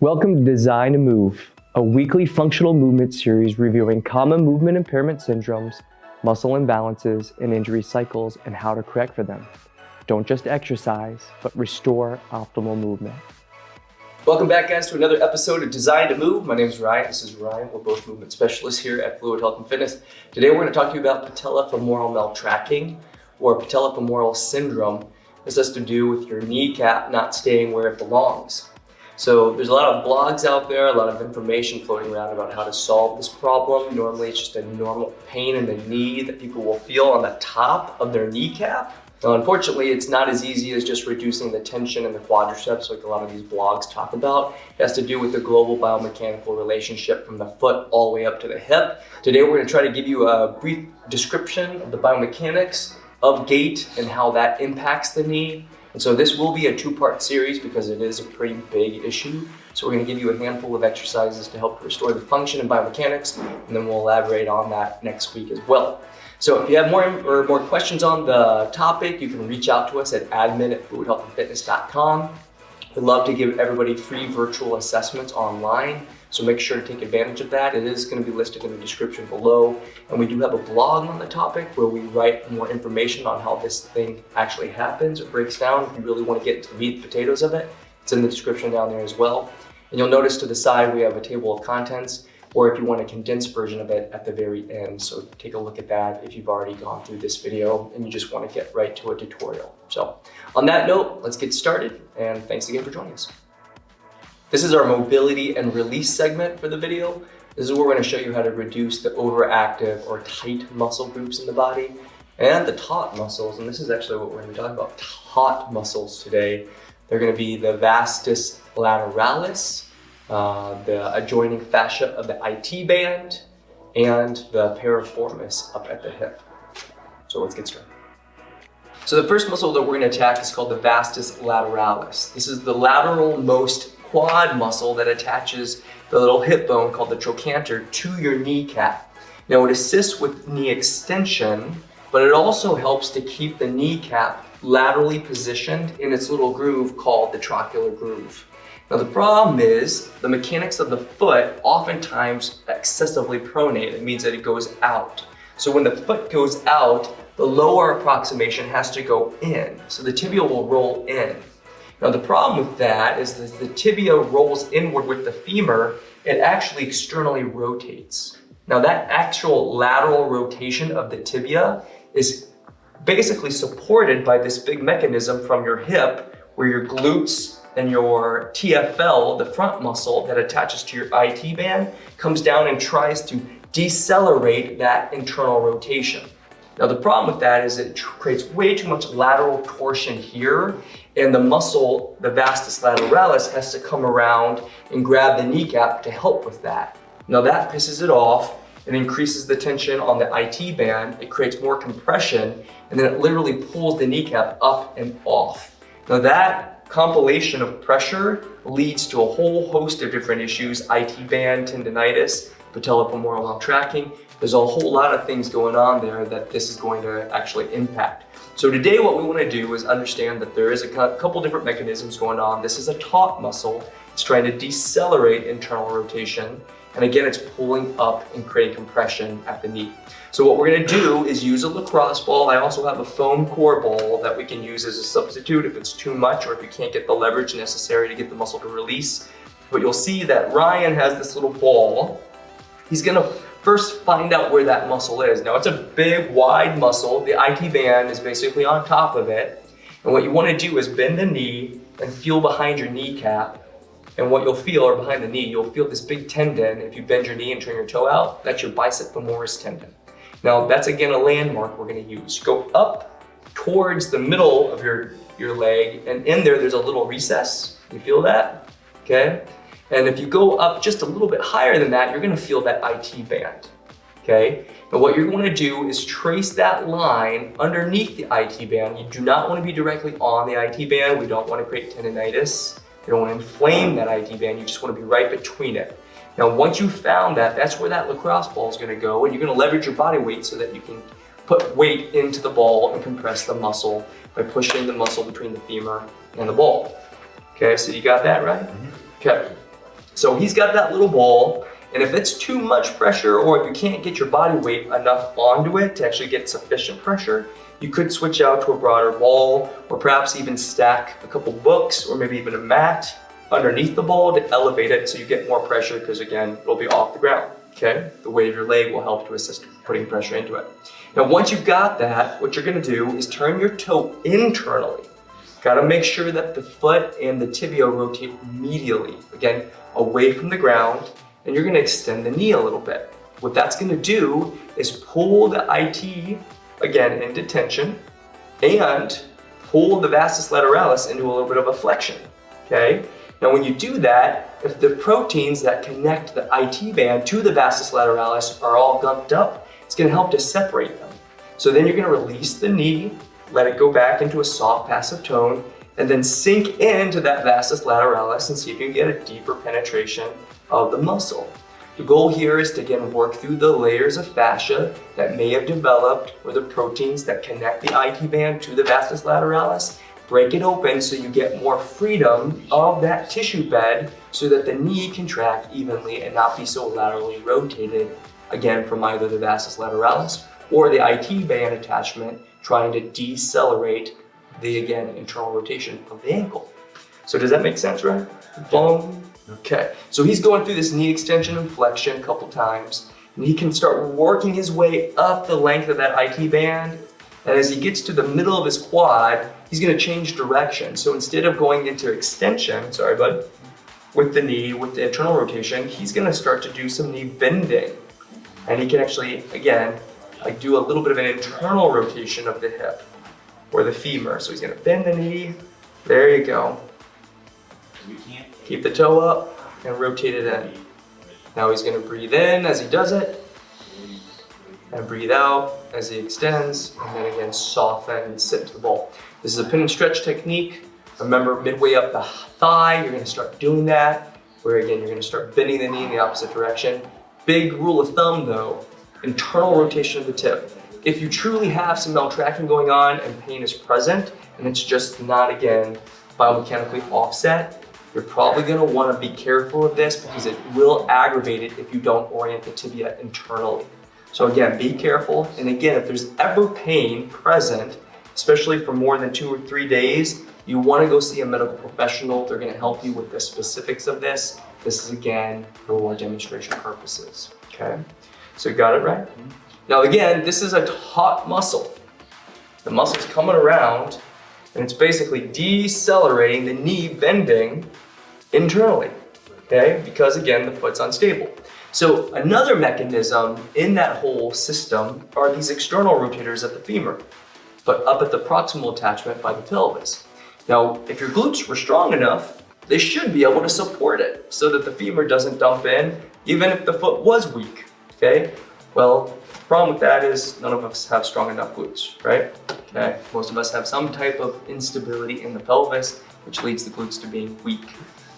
Welcome to Design to Move, a weekly functional movement series reviewing common movement impairment syndromes, muscle imbalances, and injury cycles and how to correct for them. Don't just exercise, but restore optimal movement. Welcome back, guys, to another episode of Design to Move. My name is Ryan. This is Ryan. We're both movement specialists here at Fluid Health and Fitness. Today, we're going to talk to you about patellofemoral maltracking or patellofemoral syndrome. This has to do with your kneecap not staying where it belongs. So there's a lot of blogs out there, a lot of information floating around about how to solve this problem. Normally, it's just a normal pain in the knee that people will feel on the top of their kneecap. Now, unfortunately, it's not as easy as just reducing the tension in the quadriceps like a lot of these blogs talk about. It has to do with the global biomechanical relationship from the foot all the way up to the hip. Today, we're going to try to give you a brief description of the biomechanics of gait and how that impacts the knee. And so this will be a two-part series because it is a pretty big issue. So we're going to give you a handful of exercises to help restore the function and biomechanics, and then we'll elaborate on that next week as well. So if you have more questions on the topic, you can reach out to us at admin@fluidhealthandfitness.com. We'd love to give everybody free virtual assessments online, so make sure to take advantage of that. It is going to be listed in the description below, and we do have a blog on the topic where we write more information on how this thing actually happens or breaks down. If you really want to get into the meat and potatoes of it, it's in the description down there as well. And you'll notice to the side we have a table of contents, or if you want a condensed version of it at the very end. So take a look at that if you've already gone through this video and you just want to get right to a tutorial. So on that note, let's get started, and thanks again for joining us. This is our mobility and release segment for the video. This is where we're going to show you how to reduce the overactive or tight muscle groups in the body and the taut muscles. And this is actually what we're going to be talking about, taut muscles today. They're going to be the vastus lateralis, the adjoining fascia of the IT band, and the piriformis up at the hip. So let's get started. So the first muscle that we're going to attack is called the vastus lateralis. This is the lateral most quad muscle that attaches the little hip bone called the trochanter to your kneecap. Now it assists with knee extension, but it also helps to keep the kneecap laterally positioned in its little groove called the trochlear groove. Now the problem is the mechanics of the foot oftentimes excessively pronate. It means that it goes out. So when the foot goes out, the lower approximation has to go in. So the tibia will roll in. Now the problem with that is that the tibia rolls inward with the femur, it actually externally rotates. Now that actual lateral rotation of the tibia is basically supported by this big mechanism from your hip where your glutes and your TFL, the front muscle that attaches to your IT band, comes down and tries to decelerate that internal rotation. Now the problem with that is it creates way too much lateral torsion here, and the muscle, the vastus lateralis, has to come around and grab the kneecap to help with that. Now that pisses it off and increases the tension on the IT band. It creates more compression, and then it literally pulls the kneecap up and off. Now that compilation of pressure leads to a whole host of different issues: IT band tendinitis, patellofemoral maltracking. There's a whole lot of things going on there that this is going to actually impact. So today what we want to do is understand that there is a couple different mechanisms going on. This is a taut muscle. It's trying to decelerate internal rotation. And again, it's pulling up and creating compression at the knee. So what we're going to do is use a lacrosse ball. I also have a foam core ball that we can use as a substitute if it's too much or if you can't get the leverage necessary to get the muscle to release. But you'll see that Ryan has this little ball. He's going to first find out where that muscle is. Now it's a big, wide muscle. The IT band is basically on top of it. And what you want to do is bend the knee and feel behind your kneecap. And what you'll feel, or behind the knee, you'll feel this big tendon. If you bend your knee and turn your toe out, that's your bicep femoris tendon. Now that's again a landmark we're going to use. Go up towards the middle of your leg, and in there's a little recess. You feel that? Okay? And if you go up just a little bit higher than that, you're going to feel that IT band. Okay? Now what you're going to do is trace that line underneath the IT band. You do not want to be directly on the IT band. We don't want to create tendinitis. You don't want to inflame that IT band. You just want to be right between it. Now once you've found that, that's where that lacrosse ball is going to go, and you're going to leverage your body weight so that you can put weight into the ball and compress the muscle by pushing the muscle between the femur and the ball. Okay, so you got that right? Okay. So he's got that little ball, and if it's too much pressure or if you can't get your body weight enough onto it to actually get sufficient pressure, you could switch out to a broader ball, or perhaps even stack a couple books or maybe even a mat underneath the ball to elevate it so you get more pressure, because again, it'll be off the ground, okay? The weight of your leg will help to assist putting pressure into it. Now, once you've got that, what you're gonna do is turn your toe internally. Gotta make sure that the foot and the tibia rotate medially, again, away from the ground, and you're gonna extend the knee a little bit. What that's gonna do is pull the IT, again, into tension, and pull the vastus lateralis into a little bit of a flexion, okay? Now, when you do that, if the proteins that connect the IT band to the vastus lateralis are all gunked up, it's gonna help to separate them. So then you're gonna release the knee, let it go back into a soft passive tone, and then sink into that vastus lateralis and see if you can get a deeper penetration of the muscle. The goal here is to again work through the layers of fascia that may have developed, or the proteins that connect the IT band to the vastus lateralis, break it open so you get more freedom of that tissue bed so that the knee can track evenly and not be so laterally rotated, again, from either the vastus lateralis or the IT band attachment, trying to decelerate the, again, internal rotation of the ankle. So does that make sense, right? Boom. Okay, so he's going through this knee extension and flexion a couple times, and he can start working his way up the length of that IT band, and as he gets to the middle of his quad, he's gonna change direction. So instead of going into extension, sorry bud, with the knee, with the internal rotation, he's gonna start to do some knee bending. And he can actually, again, like do a little bit of an internal rotation of the hip or the femur. So he's gonna bend the knee, there you go. Keep the toe up and rotate it in. Now he's gonna breathe in as he does it, and breathe out as he extends, and then again soften and sit to the ball. This is a pin and stretch technique. Remember, midway up the thigh, you're gonna start doing that, where again, you're gonna start bending the knee in the opposite direction. Big rule of thumb though, internal rotation of the tip. If you truly have some maltracking going on and pain is present, and it's just not, again, biomechanically offset, you're probably gonna wanna be careful of this because it will aggravate it if you don't orient the tibia internally. So again, be careful. And again, if there's ever pain present, especially for more than 2 or 3 days, you wanna go see a medical professional. They're gonna help you with the specifics of this. This is again, for demonstration purposes, okay? So you got it right? Now again, this is a taut muscle. The muscle's coming around and it's basically decelerating the knee bending internally, okay? Because again, the foot's unstable. So another mechanism in that whole system are these external rotators at the femur, but up at the proximal attachment by the pelvis. Now, if your glutes were strong enough, they should be able to support it so that the femur doesn't dump in, even if the foot was weak, okay? Well, the problem with that is none of us have strong enough glutes, right? Okay. Most of us have some type of instability in the pelvis, which leads the glutes to being weak.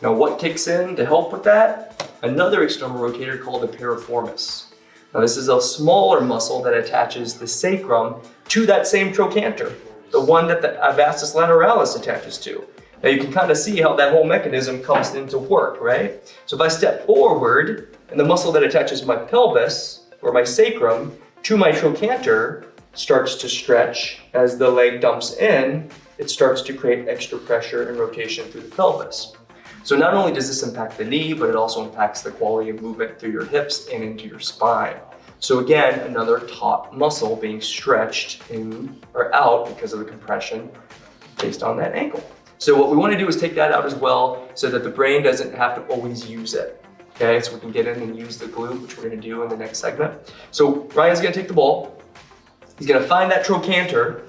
Now, what kicks in to help with that? Another external rotator called the piriformis. Now, this is a smaller muscle that attaches the sacrum to that same trochanter, the one that the vastus lateralis attaches to. Now, you can kind of see how that whole mechanism comes into work, right? So if I step forward and the muscle that attaches my pelvis or my sacrum to my trochanter starts to stretch as the leg dumps in, it starts to create extra pressure and rotation through the pelvis. So not only does this impact the knee, but it also impacts the quality of movement through your hips and into your spine. So again, another taut muscle being stretched in or out because of the compression based on that ankle. So what we want to do is take that out as well so that the brain doesn't have to always use it. Okay, so we can get in and use the glute, which we're going to do in the next segment. So Ryan's going to take the ball. He's going to find that trochanter,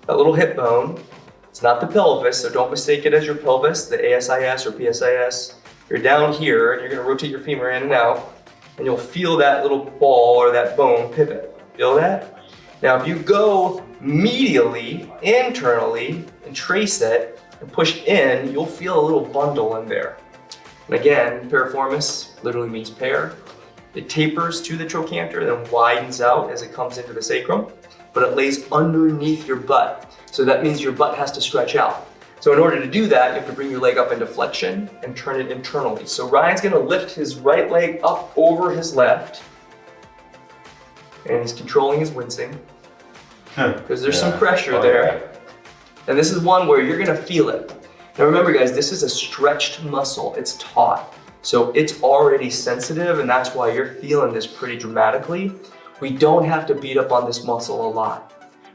that little hip bone. It's not the pelvis, so don't mistake it as your pelvis, the ASIS or PSIS. You're down here, and you're going to rotate your femur in and out, and you'll feel that little ball or that bone pivot. Feel that? Now, if you go medially, internally, and trace it and push in, you'll feel a little bundle in there. And again, piriformis literally means pair. It tapers to the trochanter, then widens out as it comes into the sacrum, but it lays underneath your butt. So that means your butt has to stretch out. So So in order to do that, you have to bring your leg up into flexion and turn it internally. So Ryan's gonna lift his right leg up over his left, and he's controlling his wincing, because there's some pressure there. And this is one where you're gonna feel it. Now remember guys, this is a stretched muscle, it's taut. So it's already sensitive, and that's why you're feeling this pretty dramatically. We don't have to beat up on this muscle a lot,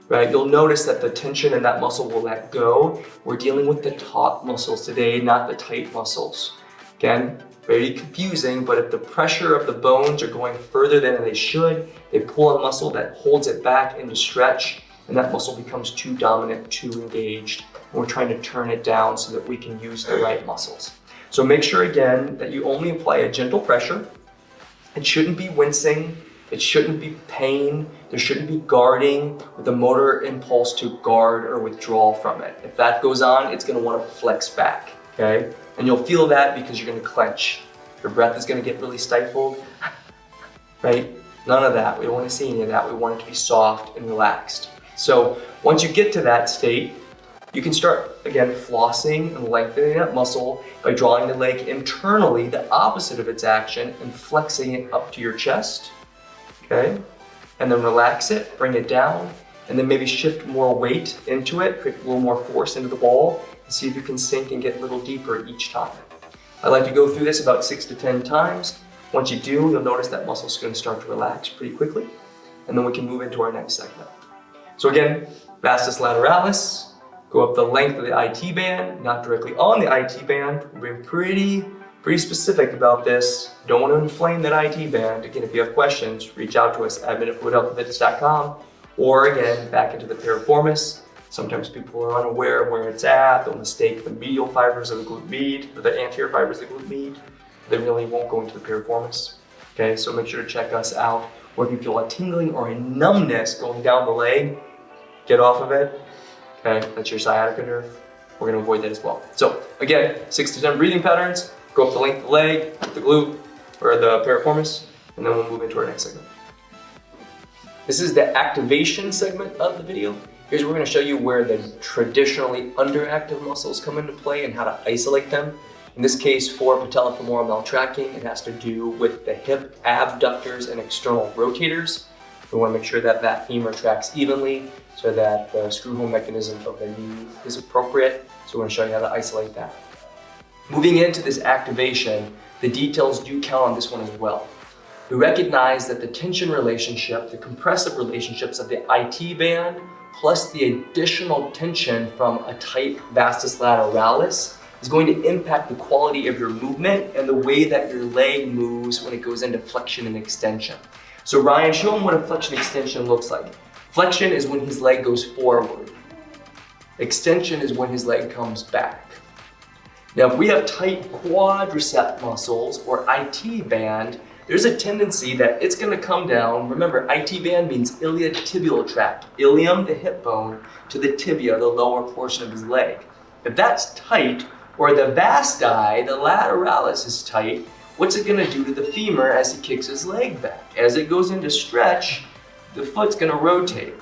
right? You'll notice that the tension in that muscle will let go. We're dealing with the taut muscles today, not the tight muscles. Again, very confusing, but if the pressure of the bones are going further than they should, they pull a muscle that holds it back into stretch, and that muscle becomes too dominant, too engaged. And we're trying to turn it down so that we can use the right muscles. So make sure again that you only apply a gentle pressure. It shouldn't be wincing, it shouldn't be pain, there shouldn't be guarding with a motor impulse to guard or withdraw from it. If that goes on, it's gonna wanna flex back, okay? And you'll feel that because you're gonna clench. Your breath is gonna get really stifled, right? None of that, we don't wanna see any of that. We want it to be soft and relaxed. So once you get to that state, you can start, again, flossing and lengthening that muscle by drawing the leg internally, the opposite of its action, and flexing it up to your chest, okay? And then relax it, bring it down, and then maybe shift more weight into it, create a little more force into the ball, and see if you can sink and get a little deeper each time. I like to go through this about 6 to 10 times. Once you do, you'll notice that muscle's gonna start to relax pretty quickly, and then we can move into our next segment. So again, vastus lateralis, go up the length of the IT band, not directly on the IT band. We're being pretty specific about this. Don't want to inflame that IT band. Again, if you have questions, reach out to us, admin at fluidhealthfitness.com, or again, back into the piriformis. Sometimes people are unaware of where it's at. They'll mistake the medial fibers of the glute med, or the anterior fibers of the glute med. They really won't go into the piriformis. Okay, so make sure to check us out. Or if you feel a tingling or a numbness going down the leg, get off of it. Okay, that's your sciatica nerve. We're gonna avoid that as well. So again, 6 to 10 breathing patterns, go up the length of the leg, the glute, or the piriformis, and then we'll move into our next segment. This is the activation segment of the video. Here's where we're gonna show you where the traditionally underactive muscles come into play and how to isolate them. In this case, for patellofemoral maltracking, it has to do with the hip abductors and external rotators. We wanna make sure that that femur tracks evenly so that the screw home mechanism of the knee is appropriate. So we're gonna show you how to isolate that. Moving into this activation, the details do count on this one as well. We recognize that the tension relationship, the compressive relationships of the IT band, plus the additional tension from a tight vastus lateralis is going to impact the quality of your movement and the way that your leg moves when it goes into flexion and extension. So Ryan, show him what a flexion extension looks like. Flexion is when his leg goes forward. Extension is when his leg comes back. Now, if we have tight quadricep muscles or IT band, there's a tendency that it's gonna come down. Remember, IT band means iliotibial tract, ilium, the hip bone, to the tibia, the lower portion of his leg. If that's tight, or the vasti, the lateralis is tight, what's it gonna do to the femur as he kicks his leg back? As it goes into stretch, the foot's gonna rotate.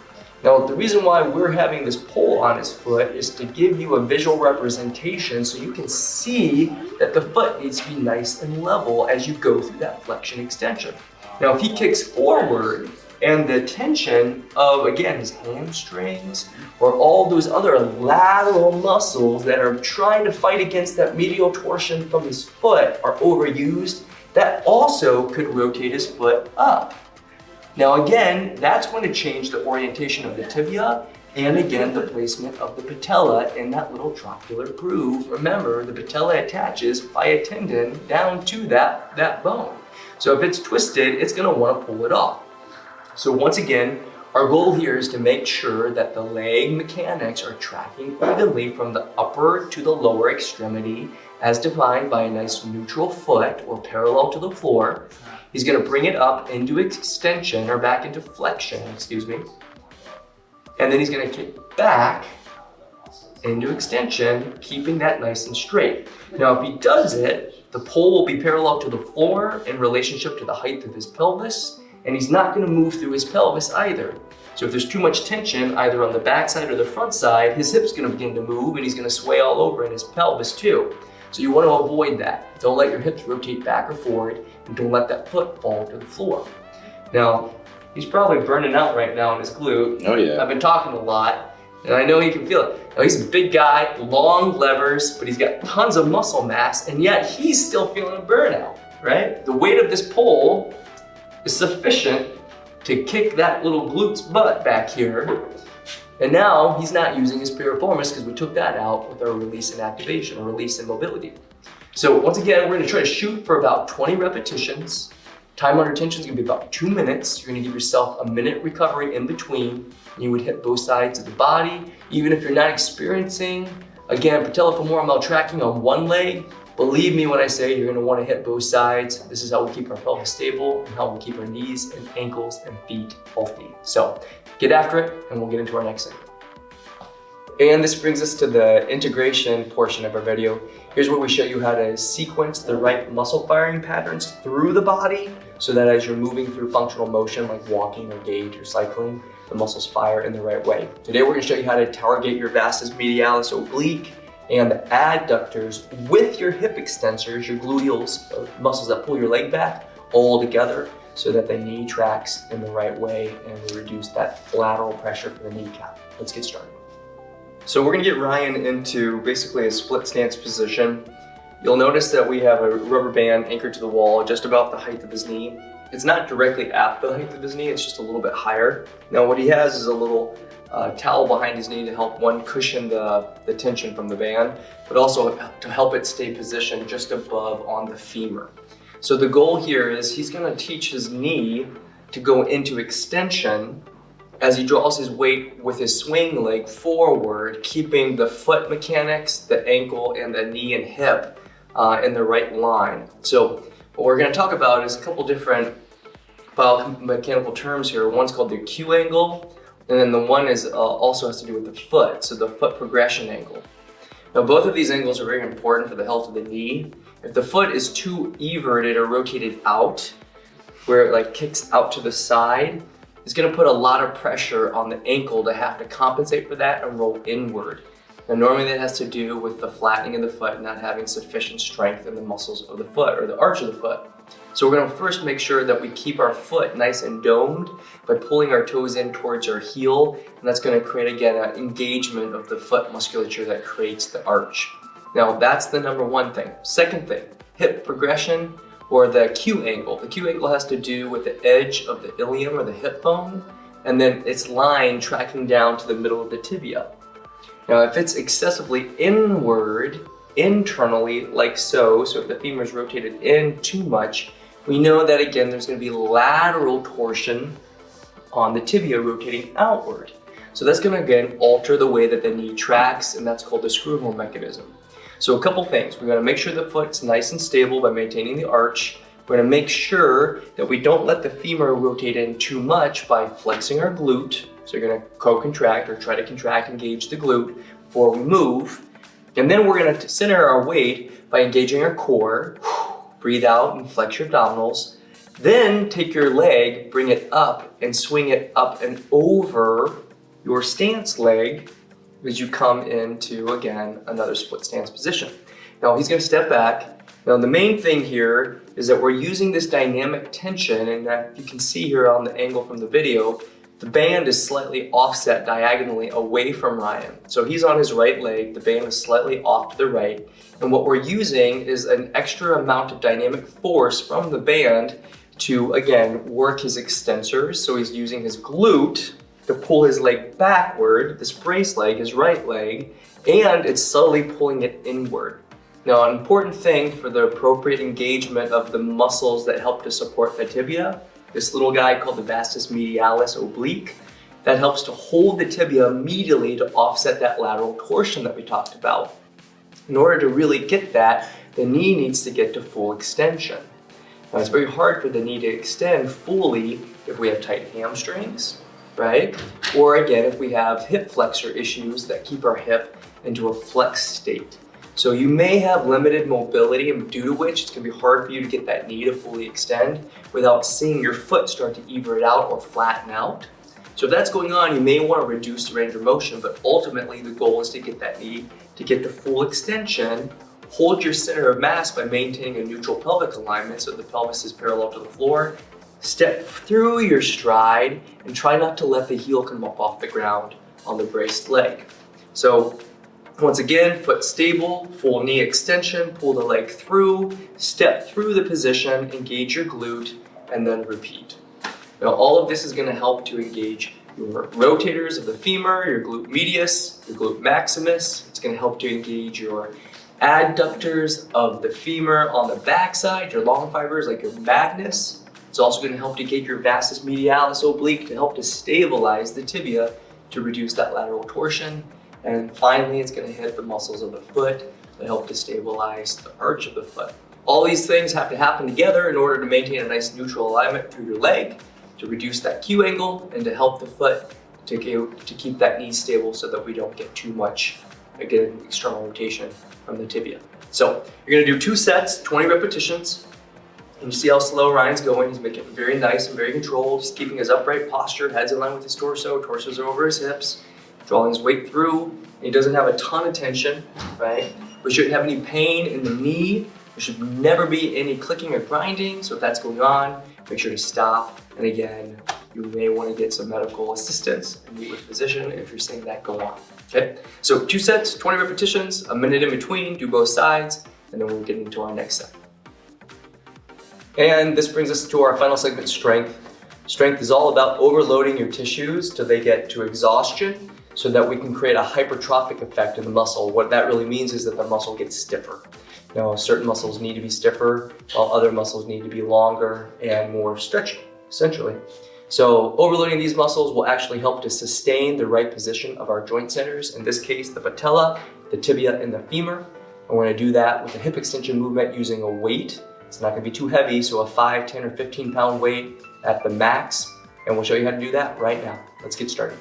Now, the reason why we're having this pole on his foot is to give you a visual representation so you can see that the foot needs to be nice and level as you go through that flexion extension. Now, if he kicks forward and the tension of, again, his hamstrings or all those other lateral muscles that are trying to fight against that medial torsion from his foot are overused, that also could rotate his foot up. Now again, that's going to change the orientation of the tibia and again the placement of the patella in that little trochlear groove. Remember, the patella attaches by a tendon down to that bone. So if it's twisted, it's going to want to pull it off. So once again, our goal here is to make sure that the leg mechanics are tracking evenly from the upper to the lower extremity as defined by a nice neutral foot or parallel to the floor. He's gonna bring it up into extension or back into flexion, excuse me. And then he's gonna kick back into extension, keeping that nice and straight. Now, if he does it, the pole will be parallel to the floor in relationship to the height of his pelvis, and he's not going to move through his pelvis either. So if there's too much tension, either on the back side or the front side, his hip's going to begin to move and he's going to sway all over in his pelvis too. So you want to avoid that. Don't let your hips rotate back or forward, and don't let that foot fall to the floor. Now, he's probably burning out right now in his glute. Oh yeah. I've been talking a lot, and I know he can feel it. Now, he's a big guy, long levers, but he's got tons of muscle mass, and yet he's still feeling a burnout, right? The weight of this pole is sufficient to kick that little glute's butt back here. And now he's not using his piriformis because we took that out with our release and activation, or release and mobility. So once again, we're gonna try to shoot for about 20 repetitions. Time under tension is gonna be about 2 minutes. You're gonna give yourself a minute recovery in between. You would hit both sides of the body. Even if you're not experiencing, again, patellofemoral maltracking on one leg, believe me when I say you're gonna wanna hit both sides. This is how we keep our pelvis stable and how we keep our knees and ankles and feet healthy. So get after it, and we'll get into our next segment. And this brings us to the integration portion of our video. Here's where we show you how to sequence the right muscle firing patterns through the body so that as you're moving through functional motion like walking or gait or cycling, the muscles fire in the right way. Today we're going to show you how to target your vastus medialis oblique and the adductors with your hip extensors, your gluteals, muscles that pull your leg back, all together so that the knee tracks in the right way and we reduce that lateral pressure for the kneecap. Let's get started. So we're gonna get Ryan into basically a split stance position. You'll notice that we have a rubber band anchored to the wall just about the height of his knee. It's not directly at the height of his knee, it's just a little bit higher. Now what he has is a little towel behind his knee to help cushion the tension from the band, but also to help it stay positioned just above on the femur. So the goal here is he's gonna teach his knee to go into extension as he draws his weight with his swing leg forward, keeping the foot mechanics, the ankle, and the knee and hip in the right line. So what we're gonna talk about is a couple different biomechanical terms here. One's called the Q angle, and then the one is also has to do with the foot, so the foot progression angle. Now both of these angles are very important for the health of the knee. If the foot is too everted or rotated out, where it like kicks out to the side, it's gonna put a lot of pressure on the ankle to have to compensate for that and roll inward. Now normally that has to do with the flattening of the foot, not having sufficient strength in the muscles of the foot or the arch of the foot. So we're gonna first make sure that we keep our foot nice and domed by pulling our toes in towards our heel, and that's gonna create again an engagement of the foot musculature that creates the arch. Now that's the number one thing. Second thing, hip progression or the Q angle. The Q angle has to do with the edge of the ilium or the hip bone, and then its line tracking down to the middle of the tibia. Now if it's excessively inward, internally like so if the femur is rotated in too much, we know that again there's going to be lateral torsion on the tibia rotating outward. So that's going to again alter the way that the knee tracks, and that's called the screw hole mechanism. So a couple things. We're going to make sure the foot's nice and stable by maintaining the arch. We're going to make sure that we don't let the femur rotate in too much by flexing our glute. So you're going to co-contract or try to contract, engage the glute before we move. And then we're going to center our weight by engaging our core. Breathe out and flex your abdominals. Then take your leg, bring it up and swing it up and over your stance leg as you come into, again, another split stance position. Now he's gonna step back. Now the main thing here is that we're using this dynamic tension, and you can see here on the angle from the video, the band is slightly offset diagonally away from Ryan. So he's on his right leg, the band is slightly off to the right, and what we're using is an extra amount of dynamic force from the band to, again, work his extensors. So he's using his glute to pull his leg backward, this brace leg, his right leg, and it's subtly pulling it inward. Now, an important thing for the appropriate engagement of the muscles that help to support the tibia, this little guy called the vastus medialis oblique, that helps to hold the tibia immediately to offset that lateral torsion that we talked about. In order to really get that, the knee needs to get to full extension. Now, it's very hard for the knee to extend fully if we have tight hamstrings, right? Or again, if we have hip flexor issues that keep our hip into a flex state. So you may have limited mobility, and due to which it's going to be hard for you to get that knee to fully extend without seeing your foot start to evert out or flatten out. So if that's going on, you may want to reduce the range of motion, but ultimately the goal is to get that knee to get to full extension. Hold your center of mass by maintaining a neutral pelvic alignment so the pelvis is parallel to the floor. Step through your stride and try not to let the heel come up off the ground on the braced leg. So once again, foot stable, full knee extension, pull the leg through, step through the position, engage your glute, and then repeat. Now all of this is going to help to engage your rotators of the femur, your glute medius, your glute maximus. It's going to help to engage your adductors of the femur on the backside, your long fibers like your magnus. It's also going to help to engage your vastus medialis oblique to help to stabilize the tibia to reduce that lateral torsion. And finally, it's going to hit the muscles of the foot to help to stabilize the arch of the foot. All these things have to happen together in order to maintain a nice neutral alignment through your leg, to reduce that Q angle, and to help the foot to keep that knee stable so that we don't get too much, again, external rotation from the tibia. So you're going to do 2 sets, 20 repetitions. And you see how slow Ryan's going. He's making it very nice and very controlled. He's keeping his upright posture, head's in line with his torso, torsos are over his hips, drawing his weight through. And he doesn't have a ton of tension, right? We shouldn't have any pain in the knee. There should never be any clicking or grinding. So if that's going on, make sure to stop. And again, you may want to get some medical assistance and meet with a physician if you're seeing that go on. Okay, so 2 sets, 20 repetitions, a minute in between, do both sides, and then we'll get into our next set. And this brings us to our final segment, strength. Strength is all about overloading your tissues till they get to exhaustion so that we can create a hypertrophic effect in the muscle. What that really means is that the muscle gets stiffer. Now, certain muscles need to be stiffer, while other muscles need to be longer and more stretchy, essentially. So overloading these muscles will actually help to sustain the right position of our joint centers, in this case, the patella, the tibia, and the femur. And we're gonna do that with a hip extension movement using a weight. It's not gonna be too heavy, so a 5, 10, or 15 pound weight at the max. And we'll show you how to do that right now. Let's get started.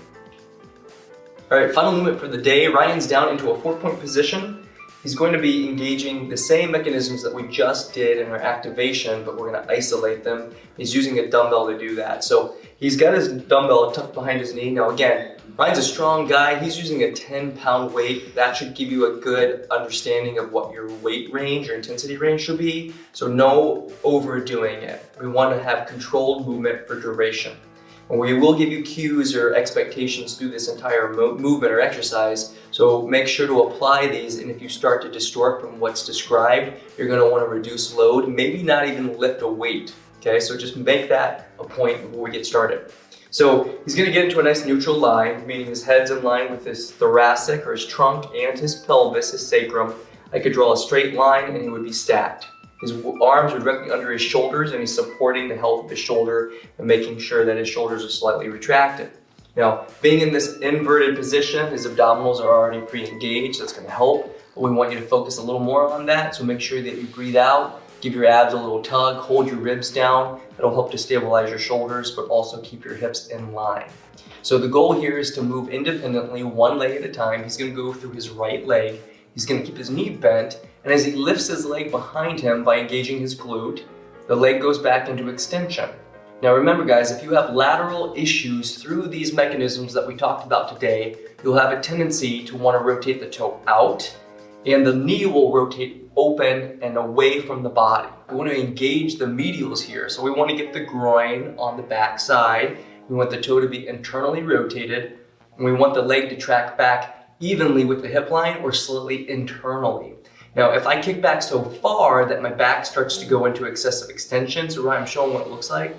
All right, final movement for the day. Ryan's down into a 4-point position. He's going to be engaging the same mechanisms that we just did in our activation, but we're going to isolate them. He's using a dumbbell to do that. So he's got his dumbbell tucked behind his knee. Now again, Ryan's a strong guy. He's using a 10-pound weight. That should give you a good understanding of what your weight range or intensity range should be. So no overdoing it. We want to have controlled movement for duration. And we will give you cues or expectations through this entire movement or exercise, so make sure to apply these, and if you start to distort from what's described, you're going to want to reduce load, maybe not even lift a weight, okay? So just make that a point before we get started. So he's going to get into a nice neutral line, meaning his head's in line with his thoracic or his trunk and his pelvis, his sacrum. I could draw a straight line and he would be stacked. His arms are directly under his shoulders and he's supporting the health of his shoulder and making sure that his shoulders are slightly retracted. Now, being in this inverted position, his abdominals are already pre-engaged. That's going to help, but we want you to focus a little more on that. So make sure that you breathe out, give your abs a little tug, hold your ribs down. That'll help to stabilize your shoulders, but also keep your hips in line. So the goal here is to move independently, one leg at a time. He's going to go through his right leg. He's going to keep his knee bent, and as he lifts his leg behind him by engaging his glute, the leg goes back into extension. Now remember guys, if you have lateral issues through these mechanisms that we talked about today, you'll have a tendency to want to rotate the toe out, and the knee will rotate open and away from the body. We want to engage the medials here, so we want to get the groin on the back side. We want the toe to be internally rotated, and we want the leg to track back evenly with the hip line or slightly internally. Now, if I kick back so far that my back starts to go into excessive extension, so I'm showing what it looks like,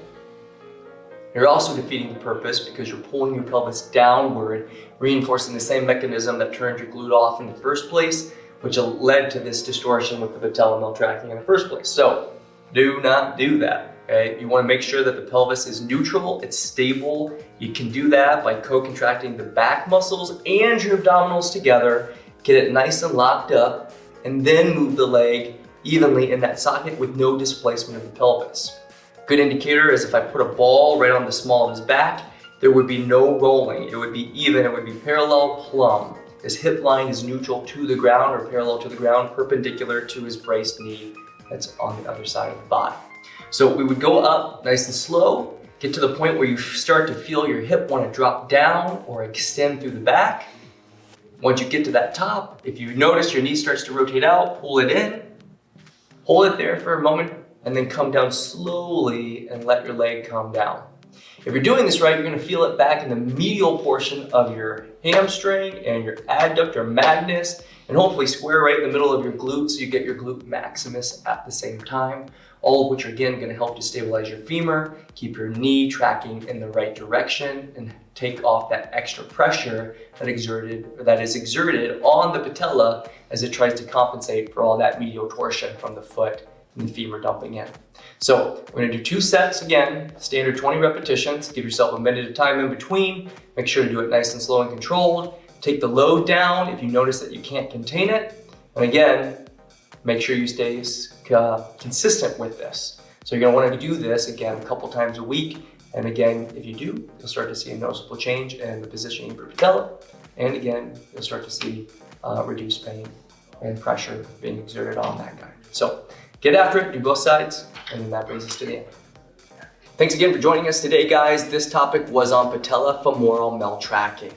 you're also defeating the purpose because you're pulling your pelvis downward, reinforcing the same mechanism that turned your glute off in the first place, which led to this distortion with the patellofemoral tracking in the first place. So do not do that. Okay? You want to make sure that the pelvis is neutral, it's stable. You can do that by co-contracting the back muscles and your abdominals together, get it nice and locked up, and then move the leg evenly in that socket with no displacement of the pelvis. Good indicator is if I put a ball right on the small of his back, there would be no rolling. It would be even, it would be parallel plumb. his hip line is neutral to the ground or parallel to the ground, perpendicular to his braced knee that's on the other side of the body. So we would go up nice and slow, get to the point where you start to feel your hip want to drop down or extend through the back. Once you get to that top, if you notice your knee starts to rotate out, pull it in, hold it there for a moment, and then come down slowly and let your leg come down. If you're doing this right, you're going to feel it back in the medial portion of your hamstring and your adductor magnus, and hopefully square right in the middle of your glutes so you get your glute maximus at the same time. All of which are again going to help to stabilize your femur, keep your knee tracking in the right direction, and take off that extra pressure that is exerted on the patella as it tries to compensate for all that medial torsion from the foot and the femur dumping in. So we're going to do 2 sets again, standard 20 repetitions. Give yourself a minute of time in between. Make sure to do it nice and slow and controlled. Take the load down if you notice that you can't contain it. And again, make sure you stay consistent with this. So you're going to want to do this again a couple times a week. And again, if you do, you'll start to see a noticeable change in the positioning of your patella. And again, you'll start to see reduced pain and pressure being exerted on that guy. So get after it, do both sides, and then that brings us to the end. Thanks again for joining us today, guys. This topic was on patellofemoral maltracking.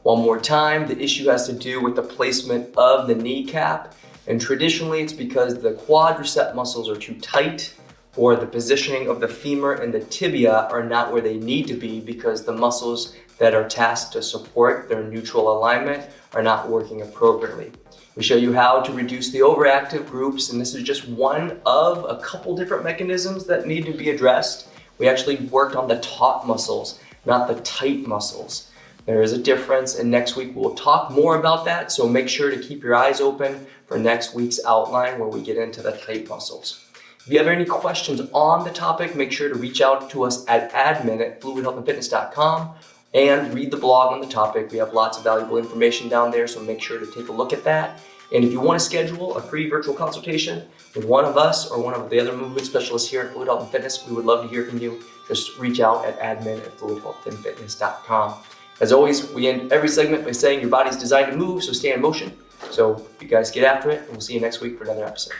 One more time, the issue has to do with the placement of the kneecap. And traditionally, it's because the quadricep muscles are too tight, or the positioning of the femur and the tibia are not where they need to be because the muscles that are tasked to support their neutral alignment are not working appropriately. We show you how to reduce the overactive groups, and this is just one of a couple different mechanisms that need to be addressed. We actually worked on the taut muscles, not the tight muscles. There is a difference, and next week we'll talk more about that, so make sure to keep your eyes open for next week's outline where we get into the tight muscles. If you have any questions on the topic, make sure to reach out to us at admin@fluidhealthandfitness.com and read the blog on the topic. We have lots of valuable information down there, so make sure to take a look at that. And if you want to schedule a free virtual consultation with one of us or one of the other movement specialists here at Fluid Health and Fitness, we would love to hear from you. Just reach out at admin@fluidhealthandfitness.com. As always, we end every segment by saying your body's designed to move, so stay in motion. So you guys get after it, and we'll see you next week for another episode.